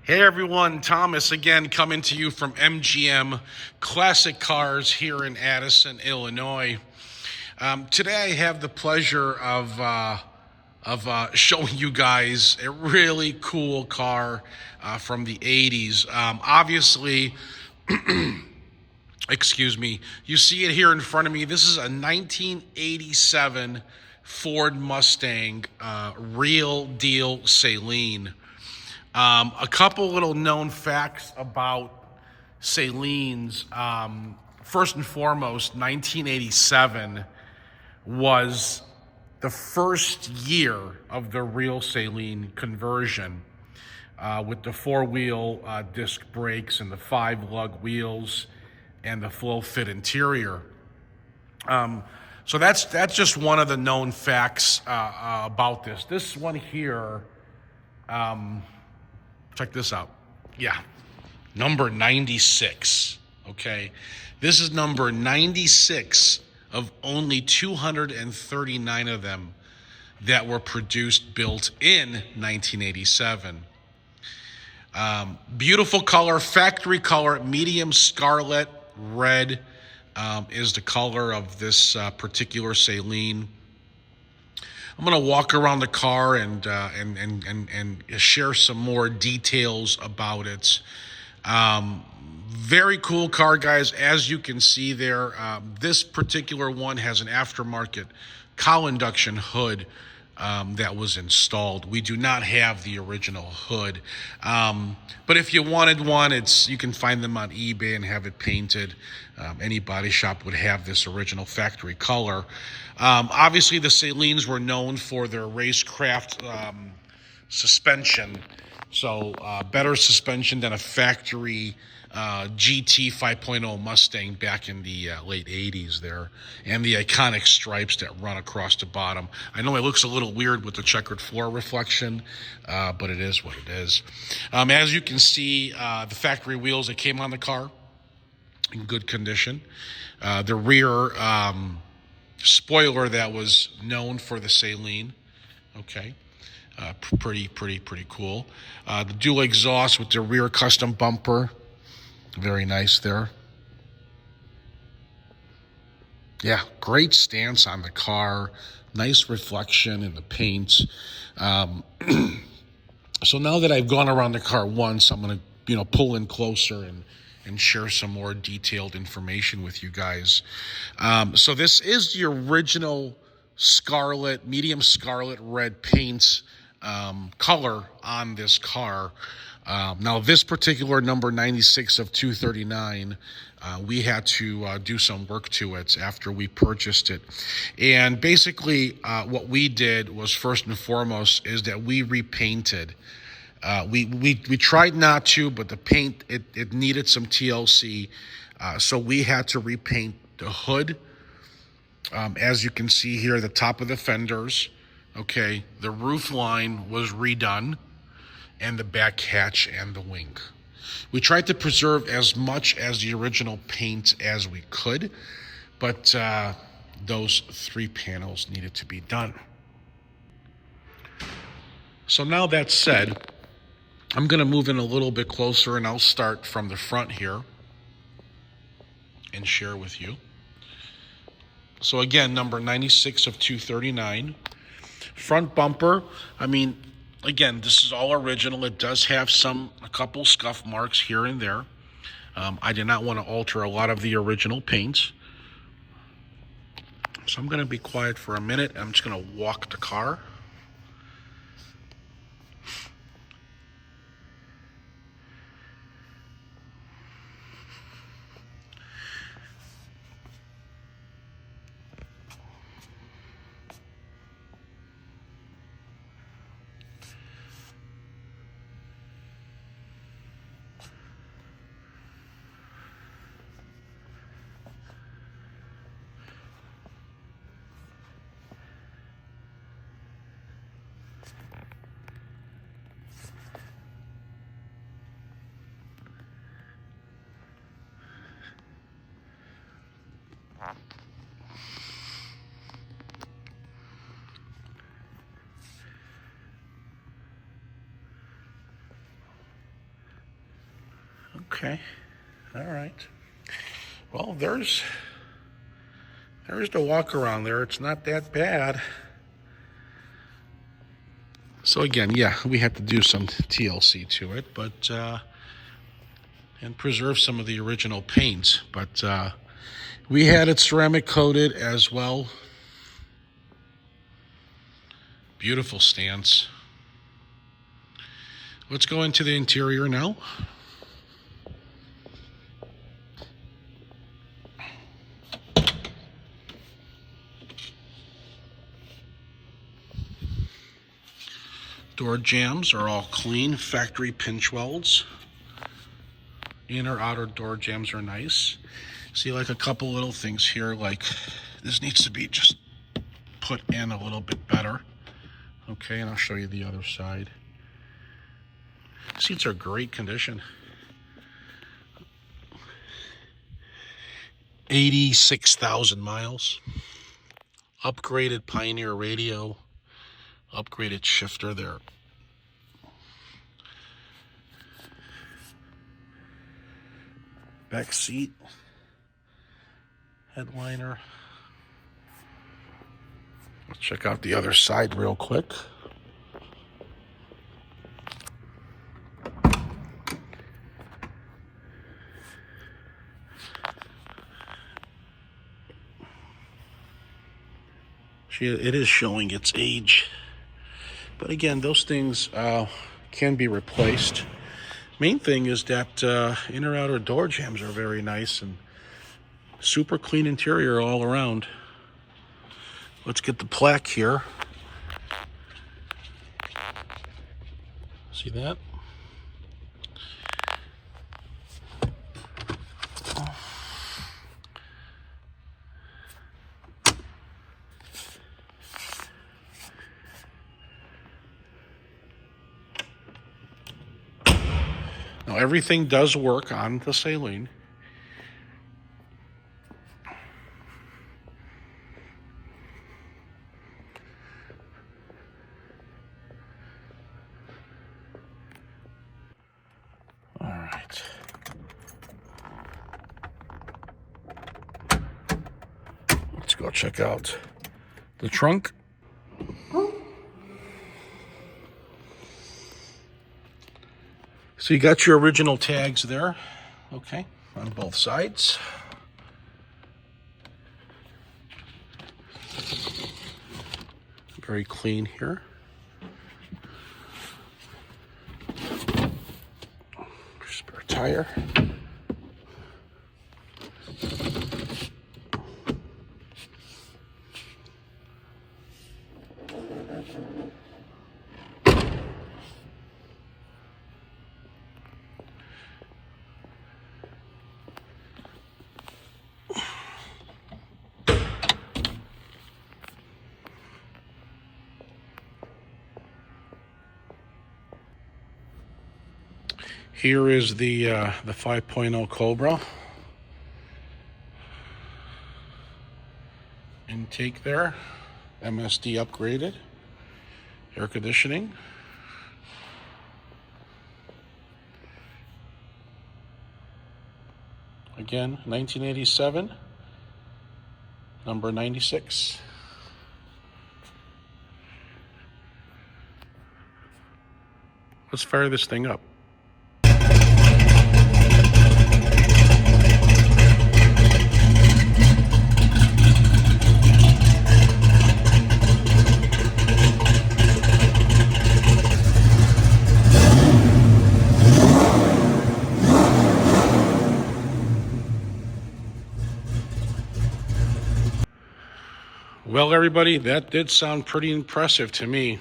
Hey everyone, Thomas again coming to you from MGM Classic Cars here in Addison, Illinois. Today I have the pleasure of showing you guys a really cool car from the 80s. Obviously, excuse me, you see it here in front of me. This is a 1987 Ford Mustang real deal Saleen. A couple little known facts about Saleens. First and foremost, 1987 was the first year of the real Saleen conversion with the four-wheel disc brakes and the five-lug wheels and the flow-fit interior. So that's just one of the known facts about this. This one here, check this out. Yeah, number 96. Okay, this is number 96 of only 239 of them that were produced, built in 1987. Beautiful color, factory color, medium scarlet red is the color of this particular Saleen. I'm going to walk around the car and share some more details about it. Very cool car, guys. As you can see there, this particular one has an aftermarket cowl induction hood that was installed. We do not have the original hood, but if you wanted one, you can find them on eBay and have it painted. Any body shop would have this original factory color. Obviously, the Saleens were known for their racecraft suspension, so better suspension than a factory GT 5.0 Mustang back in the late 80s there, and the iconic stripes that run across the bottom. I know it looks a little weird with the checkered floor reflection, but it is what it is. As you can see, the factory wheels that came on the car in good condition. The rear spoiler that was known for the Saleen. Okay. Pretty cool. The dual exhaust with the rear custom bumper. Very nice there. Yeah, great stance on the car. Nice reflection in the paint. So now that I've gone around the car once, I'm going to, pull in closer and share some more detailed information with you guys. So this is the original Scarlet, medium scarlet red paint color on this car. Now, this particular number 96 of 239, we had to do some work to it after we purchased it. And basically, what we did was, first and foremost, is that we repainted. We tried not to, but the paint, it needed some TLC. So we had to repaint the hood. As you can see here, the top of the fenders. Okay, the roof line was redone, and the back hatch and the wing. We tried to preserve as much as the original paint as we could, but those three panels needed to be done. So now that said, I'm going to move in a little bit closer, and I'll start from the front here and share with you. So again, number 96 of 239. Front bumper, again, this is all original. It does have a couple scuff marks here and there. I did not want to alter a lot of the original paints. So I'm going to be quiet for a minute. I'm just going to walk the car. Okay. All right. Well, there's the walk around there. It's not that bad. So again, yeah, we had to do some TLC to it, but and preserve some of the original paint. But we had it ceramic coated as well. Beautiful stance. Let's go into the interior now. Door jambs are all clean, factory pinch welds. Inner outer door jambs are nice. See, like a couple little things here, like this needs to be just put in a little bit better. Okay, and I'll show you the other side. Seats are great condition. 86,000 miles. Upgraded Pioneer radio. Upgraded shifter there. Back seat. Headliner. Let's check out the other side real quick. It is showing its age. But again, those things can be replaced. Main thing is that inner outer door jambs are very nice and super clean interior all around. Let's get the plaque here. See that? Now everything does work on the Saleen. All right. Let's go check out the trunk. So you got your original tags there, okay, on both sides. Very clean here. Spare tire. Here is the 5.0 Cobra. Intake there, MSD upgraded, air conditioning. Again, 1987, number 96. Let's fire this thing up. Well, everybody, that did sound pretty impressive to me.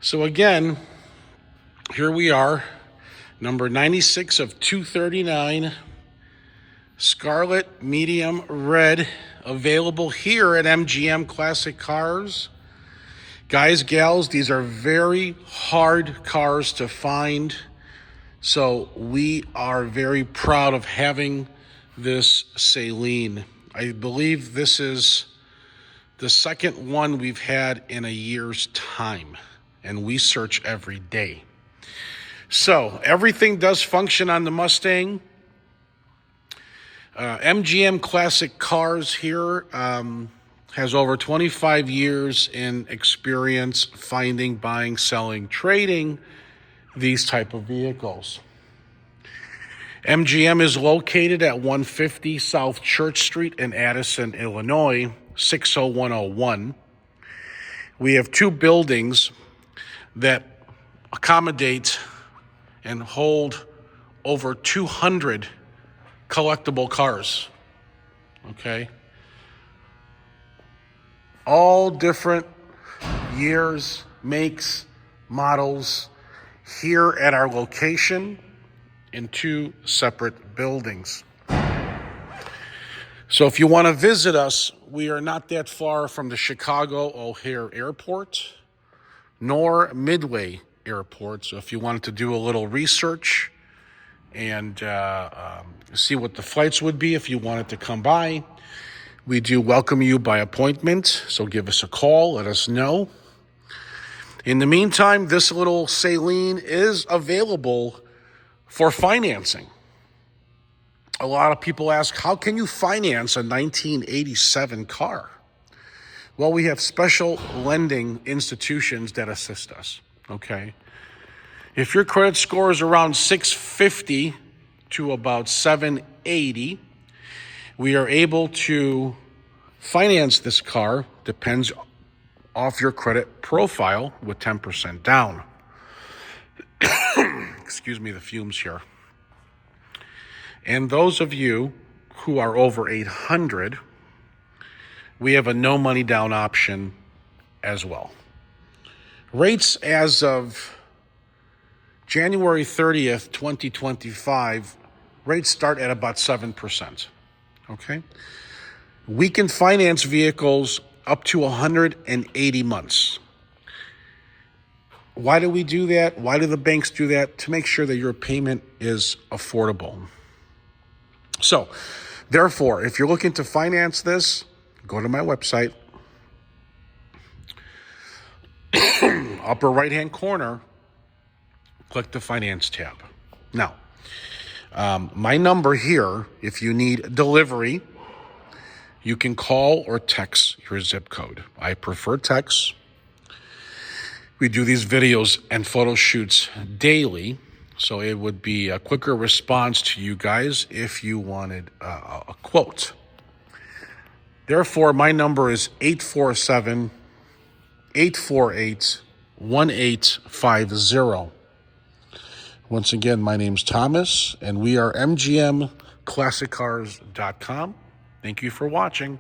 So again, here we are, number 96 of 239, Scarlet medium red, available here at MGM Classic Cars. Guys, gals, these are very hard cars to find. So we are very proud of having this Saleen. I believe this is the second one we've had in a year's time, and we search every day. So everything does function on the Mustang. MGM Classic Cars here has over 25 years in experience finding, buying, selling, trading these type of vehicles. MGM is located at 150 South Church Street in Addison, Illinois, 60101. We have two buildings that accommodate and hold over 200 collectible cars, okay? All different years, makes, models here at our location in two separate buildings. So if you want to visit us, we are not that far from the Chicago O'Hare Airport nor Midway Airport. So if you wanted to do a little research and see what the flights would be if you wanted to come by, we do welcome you by appointment. So give us a call, let us know. In the meantime, this little Saleen is available for financing. A lot of people ask, how can you finance a 1987 car? Well, we have special lending institutions that assist us, okay? If your credit score is around 650 to about 780, we are able to finance this car, depends off your credit profile, with 10% down. Excuse me, the fumes here. And those of you who are over 800, we have a no money down option as well. Rates as of January 30th, 2025, rates start at about 7%, okay? We can finance vehicles up to 180 months. Why do we do that? Why do the banks do that? To make sure that your payment is affordable. So, therefore, if you're looking to finance this, go to my website. Upper right-hand corner, click the Finance tab. Now, my number here, if you need delivery, you can call or text your zip code. I prefer text. We do these videos and photo shoots daily, so it would be a quicker response to you guys if you wanted a quote. Therefore, my number is 847-848-1850. Once again, my name's Thomas, and we are mgmclassiccars.com. Thank you for watching.